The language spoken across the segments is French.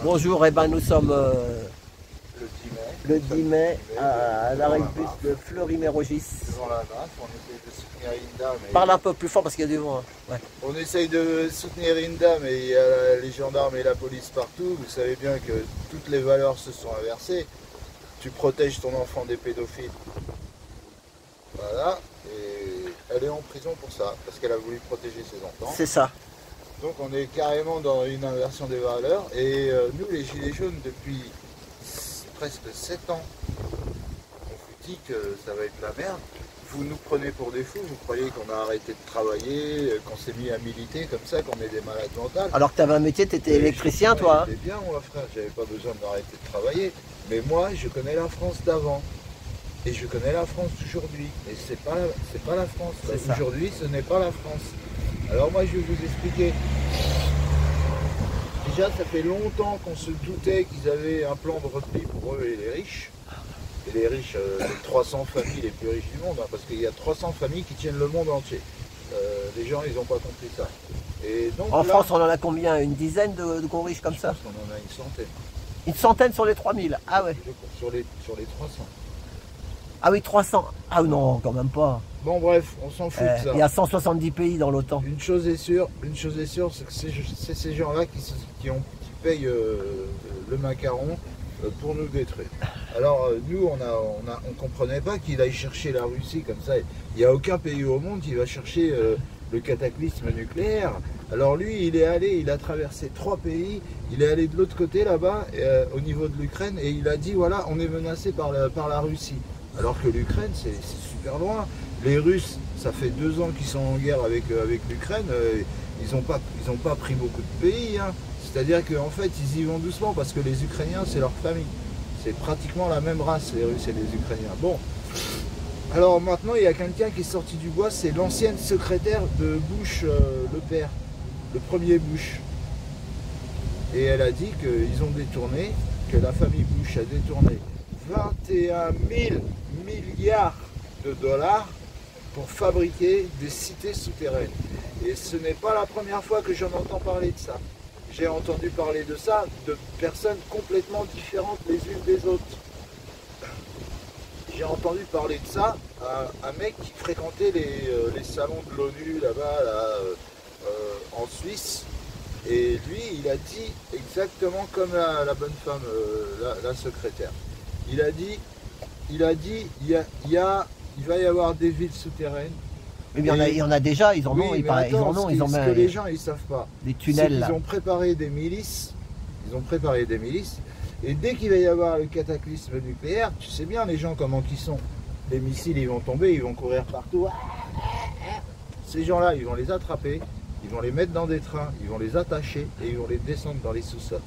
Bonjour, eh ben, nous sommes Le 10 mai. à l'arrêt de bus de Fleury-Mérogis. Devant la masse, on essaye de soutenir Inda. Mais Parle un peu plus fort parce qu'il y a du vent. Hein. Ouais. on essaye de soutenir Inda, mais il y a les gendarmes et la police partout. Vous savez bien que toutes les valeurs se sont inversées. Tu protèges ton enfant des pédophiles. Voilà. Et elle est en prison pour ça, parce qu'elle a voulu protéger ses enfants. C'est ça. Donc on est carrément dans une inversion des valeurs. Et nous, les Gilets jaunes, depuis presque 7 ans, on vous dit que ça va être la merde. Vous nous prenez pour des fous, vous croyez qu'on a arrêté de travailler, qu'on s'est mis à militer comme ça, qu'on est des malades mentales. Alors que tu avais un métier, tu étais électricien, toi. J'étais bien, moi frère, j'avais pas besoin d'arrêter de travailler. Mais moi, je connais la France d'avant. Et je connais la France d'aujourd'hui. Et c'est pas la France. Aujourd'hui, ce n'est pas la France. Alors moi, je vais vous expliquer. Déjà, ça fait longtemps qu'on se doutait qu'ils avaient un plan de repli pour eux et les riches. Et les riches, les 300 familles les plus riches du monde, hein, parce qu'il y a 300 familles qui tiennent le monde entier. Les gens, ils n'ont pas compris ça. Et donc, En là, France, on en a combien? Une dizaine de gros riches comme ça? on en a une centaine. Une centaine sur les 3000. Ah ouais. Sur les 300. Ah oui, 300. Ah non, quand même pas. Bon bref, on s'en fout de ça. Il y a 170 pays dans l'OTAN. Une chose est sûre, c'est que c'est ces gens-là qui payent le macaron pour nous détruire. Alors nous, on comprenait pas qu'il aille chercher la Russie comme ça. Il n'y a aucun pays au monde qui va chercher le cataclysme nucléaire. Alors lui, il a traversé 3 pays, il est allé de l'autre côté là-bas, au niveau de l'Ukraine, et il a dit voilà, on est menacé par la Russie. Alors que l'Ukraine, c'est super loin. Les Russes, ça fait 2 ans qu'ils sont en guerre avec l'Ukraine, ils n'ont pas pris beaucoup de pays. Hein. C'est-à-dire qu'en fait, ils y vont doucement parce que les Ukrainiens, c'est leur famille. C'est pratiquement la même race, les Russes et les Ukrainiens. Bon, alors maintenant, il y a quelqu'un qui est sorti du bois, c'est l'ancienne secrétaire de Bush, le père, le premier Bush. Et elle a dit qu'ils ont détourné, que la famille Bush a détourné 21 000 milliards de dollars pour fabriquer des cités souterraines. Et ce n'est pas la première fois que j'en entends parler de ça. J'ai entendu parler de ça de personnes complètement différentes les unes des autres. J'ai entendu parler de ça à un mec qui fréquentait les salons de l'ONU là-bas, en Suisse. Et lui, il a dit exactement comme la bonne femme, la secrétaire. Il va y avoir des villes souterraines. Mais il y en a déjà, ils en ont, ils ont ce que les gens ils savent pas. Des tunnels. Ils ont préparé des milices. Et dès qu'il va y avoir le cataclysme nucléaire, tu sais bien les gens comment ils sont. Les missiles ils vont tomber, ils vont courir partout. Ces gens-là, ils vont les attraper, ils vont les mettre dans des trains, ils vont les attacher et ils vont les descendre dans les sous-sols.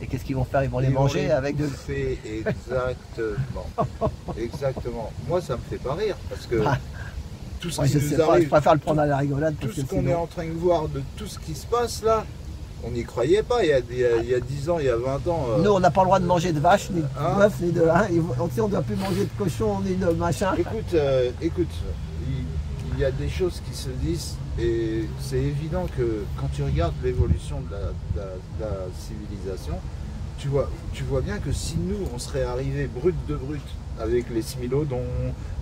Et qu'est-ce qu'ils vont faire? Ils vont les manger avec de... Exactement. Exactement. Moi, ça me fait pas rire parce que tout ce qui nous je arrive, préfère le prendre à la rigolade. tout ce qu'on est en train de voir de tout ce qui se passe là, on n'y croyait pas il y a 10 ans, il y a 20 ans. Nous, on n'a pas le droit de manger de vache, ni de Hein? bœuf, ni de... Hein, on ne doit plus manger de cochon, ni de machin. Écoute, il y a des choses qui se disent et c'est évident que quand tu regardes l'évolution de la civilisation, tu vois bien que si nous, on serait arrivés brut de brut avec les smilodons,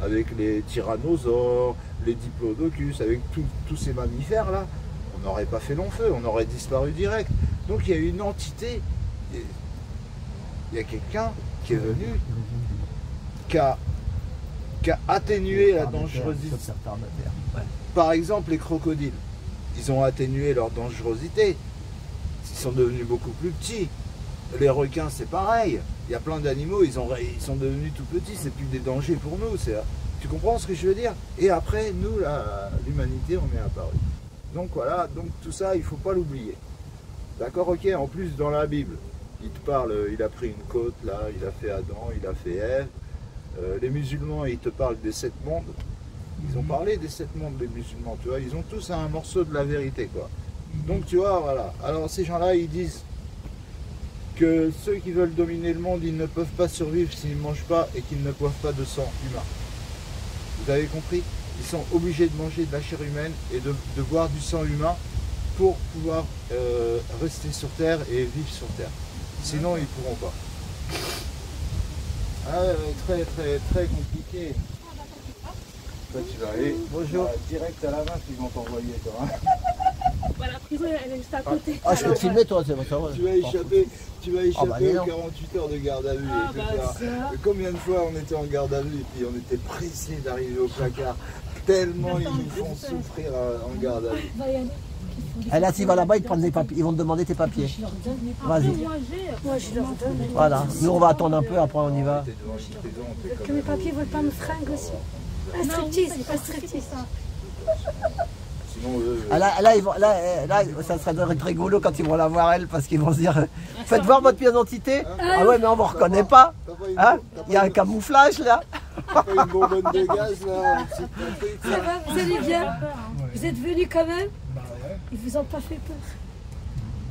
avec les tyrannosaures, les diplodocus, avec tous ces mammifères là, on n'aurait pas fait long feu, on aurait disparu direct. Donc il y a une entité, il y a quelqu'un qui est venu, qui a atténué la dangerosité. Par exemple, les crocodiles, ils ont atténué leur dangerosité. Ils sont devenus beaucoup plus petits. Les requins, c'est pareil. Il y a plein d'animaux, ils sont devenus tout petits. C'est plus des dangers pour nous. Tu comprends ce que je veux dire? Et après, nous, l'humanité, on est apparu. Donc voilà, donc tout ça, il ne faut pas l'oublier. D'accord, ok. En plus, dans la Bible, il te parle, il a pris une côte, là, il a fait Adam, il a fait Ève. Les musulmans, ils te parlent des 7 mondes. Ils ont parlé des 7 mondes, les musulmans, tu vois. Ils ont tous un morceau de la vérité, quoi. Donc, tu vois, voilà. Alors, ces gens-là, ils disent que ceux qui veulent dominer le monde, ils ne peuvent pas survivre s'ils ne mangent pas et qu'ils ne boivent pas de sang humain. Vous avez compris? Ils sont obligés de manger de la chair humaine et de boire du sang humain pour pouvoir rester sur Terre et vivre sur Terre. Sinon, ils pourront pas. Ah, très très compliqué. Toi, tu vas aller direct à la main, ils vont t'envoyer, toi. Voilà, la prison, elle est juste à côté. Ah, je peux te filmer, toi, c'est bon, ça va. Tu vas échapper bah, aux 48 heures de garde à vue. Ah, etc. bah, ça. Combien de fois on était en garde à vue et puis on était pressé d'arriver au placard, tellement ils nous font souffrir en garde à vue. Va y aller. Et là, tu vas là-bas, ils te prennent des papiers, ils vont te demander tes papiers. Après, Vas-y. moi, je leur donne. Voilà. Nous, on va attendre un peu, après on y va. T'es devant une prison, t'es Que comme mes papiers veulent pas me fringuer aussi. Un striptease, pas striptease. sinon eux. Ah, là, ça serait rigolo quand ils vont la voir, elle, parce qu'ils vont se dire faites voir votre pièce d'identité. Ah ouais, mais on ne vous reconnaît pas. Hein? Il y a un camouflage là. T'as pas une bonbonne de gaz là, un petit truc, Ça là. va, vous allez bien? Vous êtes venus quand même? Ils vous ont pas fait peur?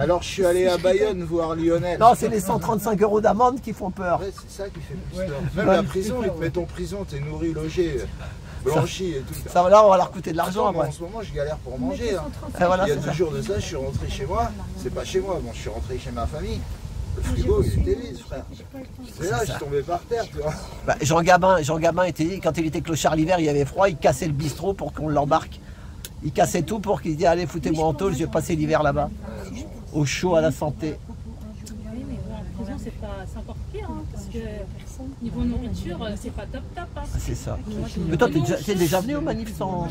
Alors je suis allé à Bayonne voir Lionel. Non, c'est les 135 € d'amende qui font peur. Ouais, c'est ça qui fait plus peur. Même la prison, ils te mettent en prison, t'es nourri, logé, blanchi et tout. Ça, là, on va leur coûter de l'argent Attends, moi, après. en ce moment, je galère pour manger. Hein. Et voilà, Il y a c'est 2 ça. jours de ça, je suis rentré chez moi. C'est pas chez moi, bon, je suis rentré chez ma famille. Le frigo, il était vide, frère. C'est là, je suis tombé par terre, tu vois. Bah, Jean Gabin était, quand il était clochard l'hiver, il y avait froid, il cassait le bistrot pour qu'on l'embarque. Il cassait tout pour qu'il dise allez, foutez-moi en tôle, je vais passer l'hiver là-bas. Au chaud, à la santé. Oui, mais bon, en prison, c'est encore pire, hein, parce que niveau nourriture, c'est pas top top. Hein. C'est ça. Mais toi, t'es déjà venu au manif sans.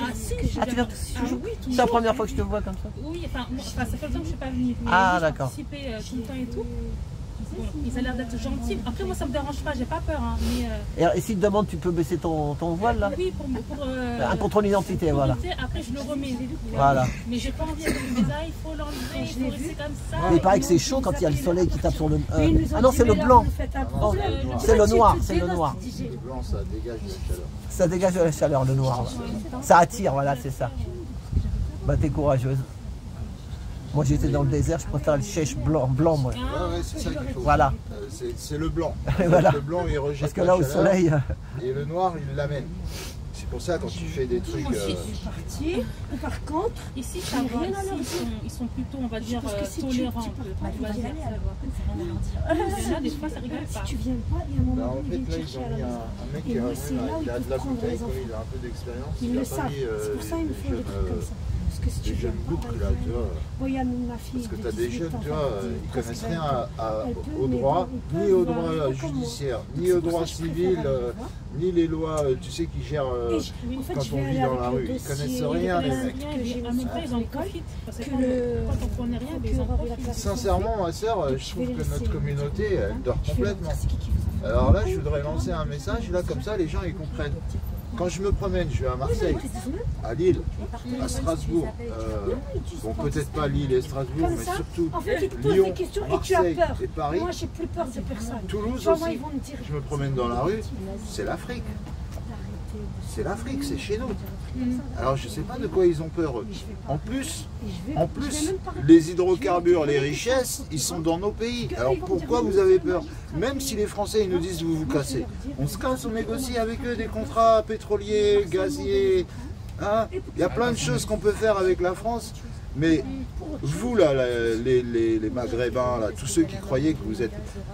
Ah si, j'ai Ah, tu viens oui, C'est la première fois que je te vois comme ça. Oui, enfin, ça fait longtemps que je suis pas venue. Mais Ah, j'ai d'accord. participé tout le temps et tout. Bon, ils ont l'air d'être gentils. Après, moi, ça me dérange pas, j'ai pas peur. Hein, mais, Et s'il te demande, tu peux baisser ton voile là. oui, Un contrôle d'identité, voilà. Après, je le remets. Voilà. Mais j'ai pas envie de me dire, il faut l'enlever, il faut rester comme ça. Mais il paraît que c'est chaud quand il y a le soleil qui tape sur le. Ils nous ont Ah non, dit, c'est le mais là, blanc. vous faites un Non, problème. c'est le noir, c'est le Dénote, noir. disait. Le blanc, ça dégage de la chaleur. Ça dégage de la chaleur, le noir. Ça attire, voilà, c'est ça. Bah, t'es courageuse. Moi, j'étais dans le désert, je préfère le chèche blanc, moi. Ouais, ouais, c'est ça qu'il faut. Voilà. C'est le blanc. Voilà. Le blanc, il rejette Parce que la là, au chaleur, soleil. Et le noir, il l'amène. C'est pour ça, quand tu fais des trucs. Moi aussi, Parti. Par contre, ici, ça J'ai va. rien à leur Ici, ils sont plutôt, on va dire, parce que si tu tolérants. pars pas, Tu vas faut y dire, aller, ça va. Il y en a des fois, ça rigole pas. si tu viens pas, il y a un Bah, moment en où fait, ils là, viennent ils chercher ont à la mis maison. un mec Et qui a moi, c'est là où il a ils de la peuvent prendre bouteille, les comme enfants. il a un peu d'expérience. Ils Il a le pas savent. mis C'est pour ça qu'ils me font des trucs comme ça. Parce que si tu les viens jeunes pas, boucles là, tu vois. bon, il y a ma fille. Parce que de tu as des 18 jeunes, ans, tu vois, enfin, ils connaissent elle rien peut, au mais droit, bon, ils ni au peuvent, droit pas comme moi. judiciaire, ni C'est au pour droit ça que je civil, préfère aller voir. ni les lois, tu sais, qui gèrent Et en fait, quand je on vais vit aller dans avec la le rue. Ils dossier, connaissent les rien, les plaintes mecs. que j'ai En même temps, ils en reçues à profitent. Parce que que quand le on connaît rien, ils en procureur de la profitent. place Sincèrement, ma soeur, je trouve que notre communauté, elle dort complètement. C'est qui vous a fait Alors là, je voudrais lancer un message, là, comme ça, les gens, ils comprennent. Quand je me promène, je vais à Marseille, à Lille, à Strasbourg, bon, peut-être pas Lille et Strasbourg, Comme mais ça, surtout en fait, ils te posent Lyon, des questions et tu as Marseille peur. et Paris. Moi, j'ai plus peur de personne. Toulouse Genre, moi, aussi. ils vont me dire. Je me promène dans la rue, c'est l'Afrique. C'est l'Afrique, c'est chez nous. Alors je sais pas de quoi ils ont peur. En plus, les hydrocarbures, les richesses, ils sont dans nos pays. Alors pourquoi vous avez peur? Même si les Français ils nous disent vous vous cassez. On se casse, on négocie avec eux des contrats pétroliers, gaziers. Hein, il y a plein de choses qu'on peut faire avec la France. Mais vous là, les Maghrébins, là, tous ceux qui croyaient que vous êtes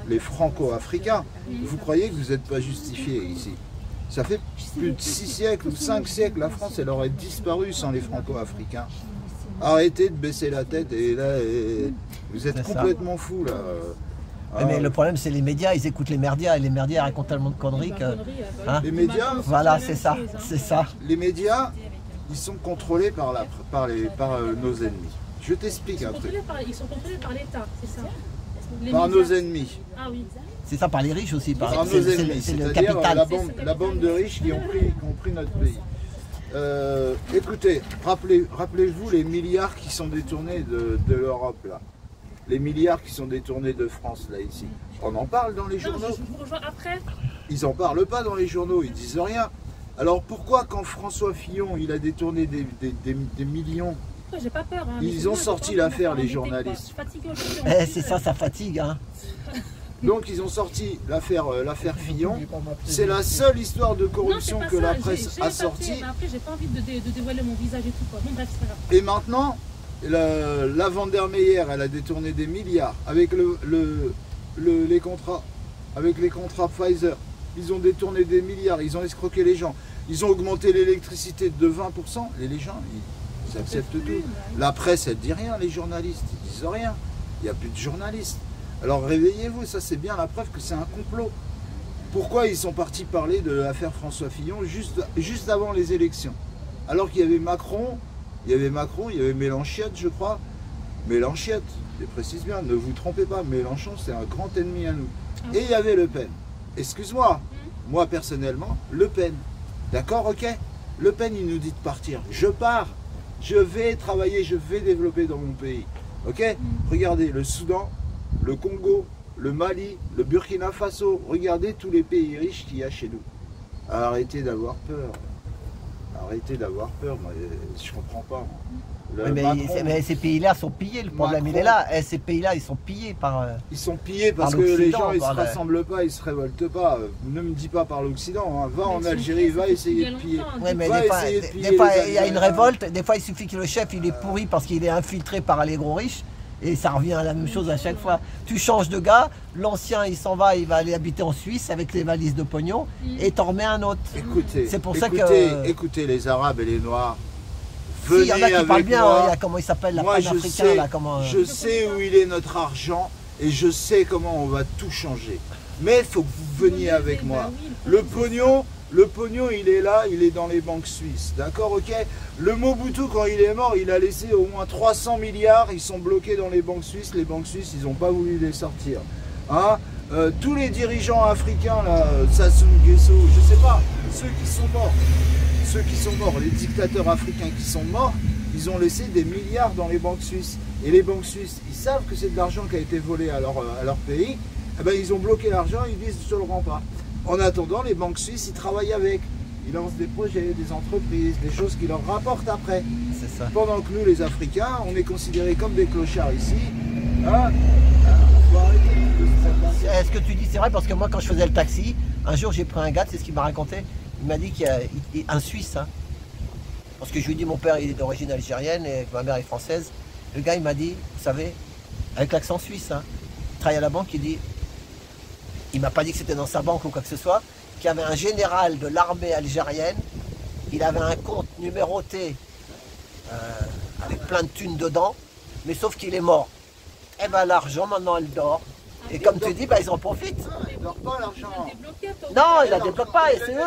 les Franco-Africains, vous croyez que vous n'êtes pas justifiés ici. Ça fait plus de 6 siècles ou 5 siècles, la France elle aurait disparu sans les Franco-Africains. Arrêtez de baisser la tête et là, vous êtes complètement fous là. Mais le problème, c'est les médias, ils écoutent les merdias et les merdias racontent tellement de conneries que. Hein? Les médias, Voilà, c'est ça, c'est ça. les médias, ils sont contrôlés par nos ennemis. Je t'explique un truc. Ils sont contrôlés par l'État, c'est ça. Les Par médias. nos ennemis. Ah oui. C'est ça par les riches aussi. Par nos ennemis, C'est le c'est-à-dire capital. la bande de riches qui ont pris notre pays. Écoutez, rappelez-vous les milliards qui sont détournés de l'Europe là. Les milliards qui sont détournés de France là ici. On en parle dans les Non, journaux. je vous rejoins après. Ils en parlent pas dans les journaux, ils disent rien. Alors pourquoi quand François Fillon il a détourné des millions, Pourquoi j'ai pas peur. Hein, ils ont sorti l'affaire les journalistes. Je suis fatiguée aujourd'hui. C'est ça, ça fatigue. Hein. Donc ils ont sorti l'affaire Fillon. C'est la seule histoire de corruption que la presse a sortie. Mais après, j'ai pas envie de dévoiler mon visage et tout. Quoi. Bon, bref, c'est pas grave. Et maintenant, La Van der Meyer, elle a détourné des milliards avec les contrats Pfizer. Ils ont détourné des milliards, ils ont escroqué les gens. Ils ont augmenté l'électricité de 20%. Et les gens, ils acceptent tout. La presse, elle dit rien, les journalistes, ils disent rien. Il n'y a plus de journalistes. Alors réveillez-vous, ça c'est bien la preuve que c'est un complot. Pourquoi ils sont partis parler de l'affaire François Fillon juste avant les élections? Alors qu'il y avait Macron, il y avait Mélenchiotte, je crois. Mélenchiotte, je précise bien, ne vous trompez pas, Mélenchon c'est un grand ennemi à nous. Et il y avait Le Pen. Excuse-moi, moi personnellement, Le Pen. D'accord, ok? Le Pen, il nous dit de partir. Je pars. Je vais travailler, je vais développer dans mon pays. Ok? Regardez, le Soudan, le Congo, le Mali, le Burkina Faso. Regardez tous les pays riches qu'il y a chez nous. Arrêtez d'avoir peur. Arrêtez d'avoir peur. Moi, je comprends pas. Mais ces pays-là sont pillés, le problème il est là. Et ces pays-là, ils sont pillés par... Ils sont pillés parce que les gens, ils ne se rassemblent pas, ils ne se révoltent pas. Ne me dis pas par l'Occident, hein. Va en Algérie, va essayer de piller. Oui, mais des fois, il y a une révolte, des fois il suffit que le chef il est pourri parce qu'il est infiltré par les gros riches. Et ça revient à la même chose à chaque fois. Tu changes de gars, l'ancien il s'en va, il va aller habiter en Suisse avec les valises de pognon et t'en remets un autre. Écoutez, c'est pour ça que... écoutez les Arabes et les Noirs. Si, il y en a qui parlent bien, il y a comment il s'appelle, la panafricain là, comment... Je sais où il est notre argent et je sais comment on va tout changer. Mais il faut que vous veniez avec moi. Le pognon, il est là, il est dans les banques suisses. D'accord, ok? Le Mobutu, quand il est mort, il a laissé au moins 300 milliards, ils sont bloqués dans les banques suisses. Les banques suisses, ils n'ont pas voulu les sortir. Hein? Tous les dirigeants africains, là, Sassou Nguesso, je sais pas, ceux qui sont morts, les dictateurs africains qui sont morts, ils ont laissé des milliards dans les banques suisses. Et les banques suisses, ils savent que c'est de l'argent qui a été volé à leur pays. Eh ben, ils ont bloqué l'argent, ils disent je ne le rends pas. En attendant, les banques suisses, ils travaillent avec. Ils lancent des projets, des entreprises, des choses qui leur rapportent après. C'est ça. Pendant que nous, les Africains, on est considérés comme des clochards ici. Hein? Est-ce que tu dis c'est vrai? Parce que moi, quand je faisais le taxi, un jour j'ai pris un gars, c'est ce qu'il m'a raconté. Il m'a dit qu'il y a un Suisse. Hein. Parce que je lui ai dit mon père il est d'origine algérienne et ma mère est française. Le gars il m'a dit, vous savez, avec l'accent suisse, hein, il travaille à la banque, il dit, il m'a pas dit que c'était dans sa banque ou quoi que ce soit, qu'il y avait un général de l'armée algérienne, il avait un compte numéroté avec plein de thunes dedans, mais sauf qu'il est mort. Et ben l'argent maintenant elle dort. Et comme tu dis, bah, ils en profitent. Ils ne dort pas l'argent. Non, ils la débloquent pas, et c'est eux.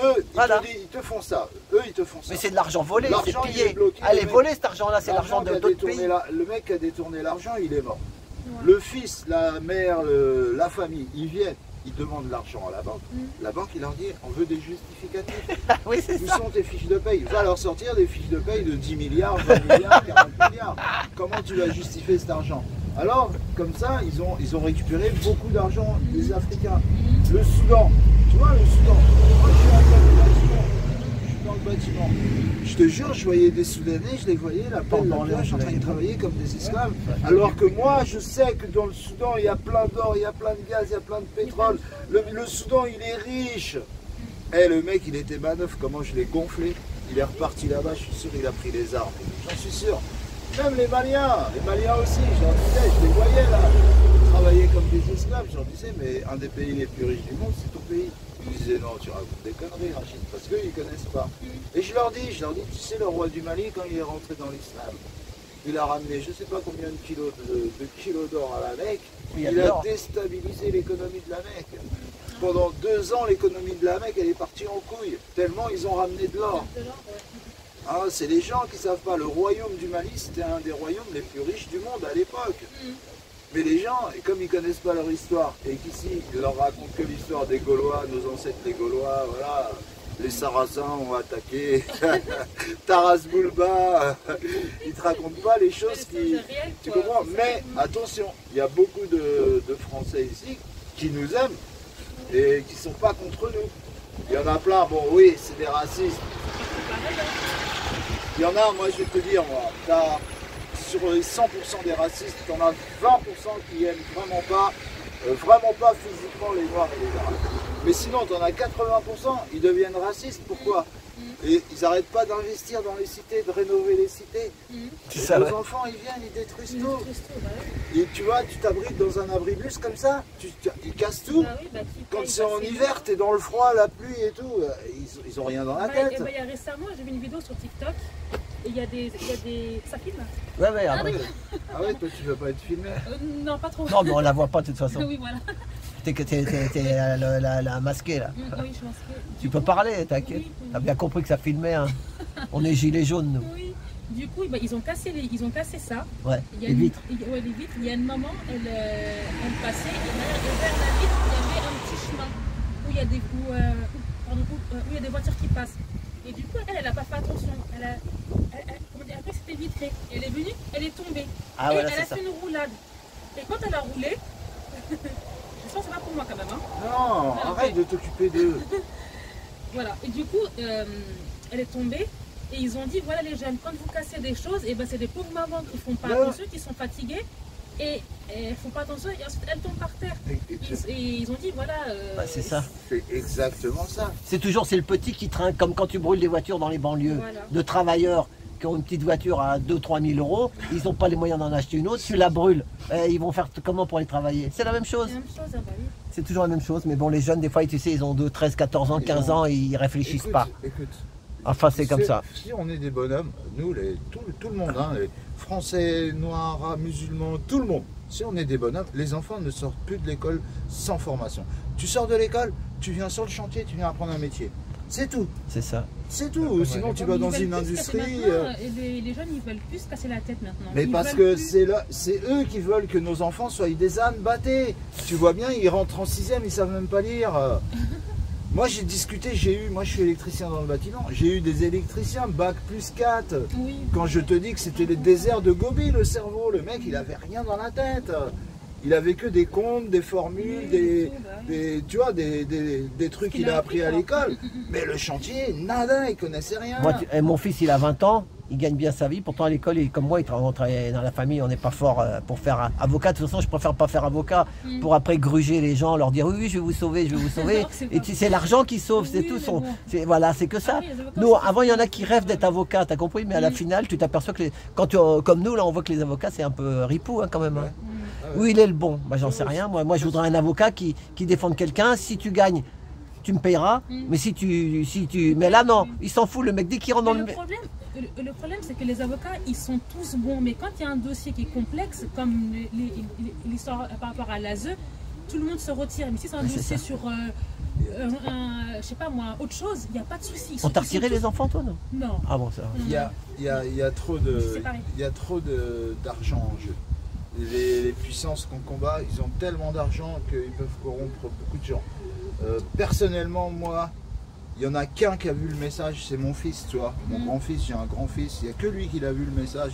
Eux, voilà. ils te font ça. Eux, ils te font ça. Mais c'est de l'argent volé, c'est pillé. Bloqué, Elle est volée cet argent-là, c'est l'argent de d'autres pays. Le mec qui a détourné l'argent, il est mort. Ouais. Le fils, la mère, la famille, ils viennent, ils demandent l'argent à la banque. La banque, il leur dit, on veut des justificatifs. Oui, c'est ça. Où sont tes fiches de paye? Va leur sortir des fiches de paye de 10 milliards, 20 milliards, 40 milliards. Comment tu vas justifier cet argent? Alors, comme ça, ils ont récupéré beaucoup d'argent des Africains. Le Soudan, tu vois, le Soudan, moi je suis dans le bâtiment. Je te jure, je voyais des Soudanais, je les voyais, la pelle, la plage, en train de travailler comme des esclaves. Alors que moi, je sais que dans le Soudan, il y a plein d'or, il y a plein de gaz, il y a plein de pétrole. Le Soudan, il est riche. Eh, le mec, il était manœuvre, comment je l'ai gonflé. Il est reparti là-bas, je suis sûr, il a pris les armes. J'en suis sûr. Même les Maliens aussi, je leur disais, je les voyais là, ils travaillaient comme des esclaves, je leur disais, mais un des pays les plus riches du monde, c'est ton pays. Ils disaient, non, tu racontes des conneries, Rachid, parce qu'ils ne connaissent pas. Et je leur dis, tu sais, le roi du Mali, quand il est rentré dans l'islam, il a ramené je ne sais pas combien de kilos d'or à la Mecque, il a déstabilisé l'économie de la Mecque. Pendant 2 ans, l'économie de la Mecque, elle est partie en couille, tellement ils ont ramené de l'or. Ah, c'est les gens qui ne savent pas. Le royaume du Mali, c'était un des royaumes les plus riches du monde à l'époque. Mais les gens, comme ils ne connaissent pas leur histoire, et qu'ici, ils leur racontent que l'histoire des Gaulois, nos ancêtres les Gaulois, voilà, les Sarrasins ont attaqué, Taras Bulba, ils ne te racontent pas les choses qui... Tu comprends? Mais attention, il y a beaucoup de Français ici qui nous aiment et qui ne sont pas contre nous. Il y en a plein, bon oui, c'est des racistes. Il y en a, moi je vais te dire, moi, sur les 100% des racistes, tu en as 20% qui aiment vraiment pas physiquement les Noirs et les Arabes. Mais sinon, tu en as 80%, ils deviennent racistes. Pourquoi? Et ils n'arrêtent pas d'investir dans les cités, de rénover les cités. C'est Et ça, nos ouais. enfants, ils viennent, ils détruisent Ils tout. détruisent tout, bah Et tu vois, tu t'abrites dans un abribus comme ça, ils cassent tout. Bah oui, bah, qui Quand paye, c'est bah, en c'est hiver, t'es dans le froid, la pluie et tout, ils ont rien dans la Bah, tête. il y a récemment, j'ai vu une vidéo sur TikTok et il y a des. Ça filme? Ouais, ouais, après. Ah ouais, toi tu veux pas être filmé? Non, pas trop. Non, mais on la voit pas de toute façon. Oui, voilà. T'es la masquée là. Oui, je pense que. Tu peux parler, t'inquiète. Oui, oui. T'as bien compris que ça filmait. Hein. On est gilets jaunes, nous. Oui. Du coup, bah, ils ont cassé ça. Ouais, Il y a les une- vitres. Ouais, les vitres. Il y a une maman, elle passait et vers la vitre, il y avait un petit chemin où il y a où il y a des voitures qui passent. Et du coup, elle n'a pas fait attention. Comment dire, après, c'était vitré. Et elle est venue, elle est tombée. Ah, et voilà, elle c'est a ça. fait une roulade. Et quand elle a roulé, je pense que c'est pas pour moi quand même. Hein. Non, arrête de t'occuper d'eux. Voilà. Et du coup, elle est tombée. Et ils ont dit, voilà les jeunes, quand vous cassez des choses, et ben c'est des pauvres mamans qui font pas Ouais. attention, qui sont fatiguées. Et elles font pas attention et ensuite elles tombent par terre. Et ils ont dit, voilà. Bah, c'est ça. C'est exactement ça. C'est le petit qui trinque, comme quand tu brûles des voitures dans les banlieues. Voilà. De travailleurs qui ont une petite voiture à 2-3 000 euros, ils n'ont pas les moyens d'en acheter une autre, tu la brûles. Ils vont faire comment pour les travailler? C'est la même chose. C'est la même chose, ah bah oui. C'est toujours la même chose. Mais bon, les jeunes, des fois, tu sais, ils ont 2, 13, 14 ans, 15 ans, et ils réfléchissent Écoute, pas. écoute. Enfin, c'est comme ça. Si on est des bonhommes, nous, tout le monde, hein, les Français, Noirs, Arabes, musulmans, tout le monde, si on est des bonhommes, les enfants ne sortent plus de l'école sans formation. Tu sors de l'école, tu viens sur le chantier, tu viens apprendre un métier. C'est tout. C'est ça. C'est tout. Sinon, tu vas Ils dans veulent une plus se casser industrie. maintenant, et les jeunes, ils veulent plus se casser la tête maintenant. Mais Ils parce veulent que plus- c'est eux qui veulent que nos enfants soient des ânes battés. Tu vois bien, ils rentrent en 6e, ils savent même pas lire. Moi j'ai discuté, moi je suis électricien dans le bâtiment, j'ai eu des électriciens, bac plus 4. Oui. Quand je te dis que c'était les déserts de Gobi, le cerveau, le mec il avait rien dans la tête. Il avait que des comptes, des formules, Oui, tout, bah oui. tu vois, des trucs qu'il a appris à l'école. Mais le chantier, nada, il connaissait rien. Moi, mon fils, il a 20 ans, il gagne bien sa vie. Pourtant, à l'école, comme moi, il travaille dans la famille, on n'est pas fort pour faire avocat. De toute façon, je préfère pas faire avocat pour après gruger les gens, leur dire oui, oui, je vais vous sauver, je vais vous sauver. Non, c'est Et pas c'est l'argent qui sauve, c'est Oui, tout. mais bon. Voilà, c'est que ça. Ah oui, les avocats, Nous, c'est avant, il y en a difficile. qui rêvent d'être avocat, t'as compris? Mais à la finale, tu t'aperçois que comme nous, là, on voit que les avocats, c'est un peu ripou hein, quand même. Hein. Ouais. Où il est le bon? Bah, j'en sais rien. Moi, je voudrais un avocat qui défende quelqu'un. Si tu gagnes, tu me payeras. Mais mais là, non, il s'en fout. Le mec, dès qu'il rentre dans Mais le. le problème, c'est que les avocats, ils sont tous bons, mais quand il y a un dossier qui est complexe, comme l'histoire par rapport à l'ASE, tout le monde se retire. Mais si c'est un Ouais, c'est dossier ça. sur, je sais pas moi, autre chose, il n'y a pas de souci. On t'a retiré les enfants, toi, non? Non. Ah bon, ça. Il y a trop C'est pareil. d'argent en jeu. Les puissances qu'on combat, ils ont tellement d'argent qu'ils peuvent corrompre beaucoup de gens. Personnellement, moi, il n'y en a qu'un qui a vu le message, c'est mon fils, tu vois. Mon grand-fils, j'ai un grand-fils, il n'y a que lui qui l'a vu le message.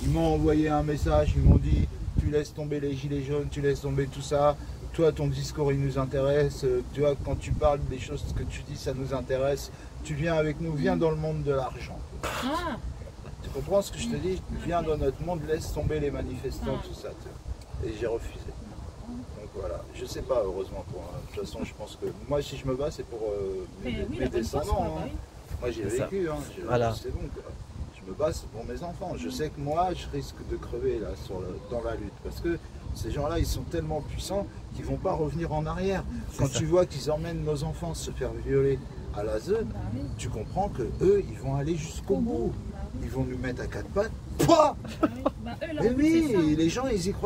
Ils m'ont envoyé un message, ils m'ont dit, tu laisses tomber les gilets jaunes, tu laisses tomber tout ça. Toi, ton discours, il nous intéresse. Tu vois, quand tu parles des choses que tu dis, ça nous intéresse. Tu viens avec nous, viens dans le monde de l'argent. Ah, Tu comprends ce que je te dis? Viens dans notre monde, laisse tomber les manifestants, tout ça. Tu vois. Et j'ai refusé. Donc voilà, je sais pas, heureusement pour moi. De toute façon, je pense que moi, si je me bats, c'est pour mais oui, mes la bonne chose, descendants. bah hein. oui. Moi, j'ai C'est ça. vécu, hein. Voilà. C'est bon. Quoi. Je me bats c'est pour mes enfants. Je sais que moi, je risque de crever là, dans la lutte. Parce que ces gens-là, ils sont tellement puissants qu'ils ne vont pas revenir en arrière. Quand tu vois qu'ils emmènent nos enfants se faire violer à l'ASE, Bah oui. tu comprends que eux, ils vont aller jusqu'au bout. Bah oui. Ils vont nous mettre à quatre pattes. Pouah Bah oui. Bah, eux, leur Mais but, c'est oui, ça. les gens, ils y croient.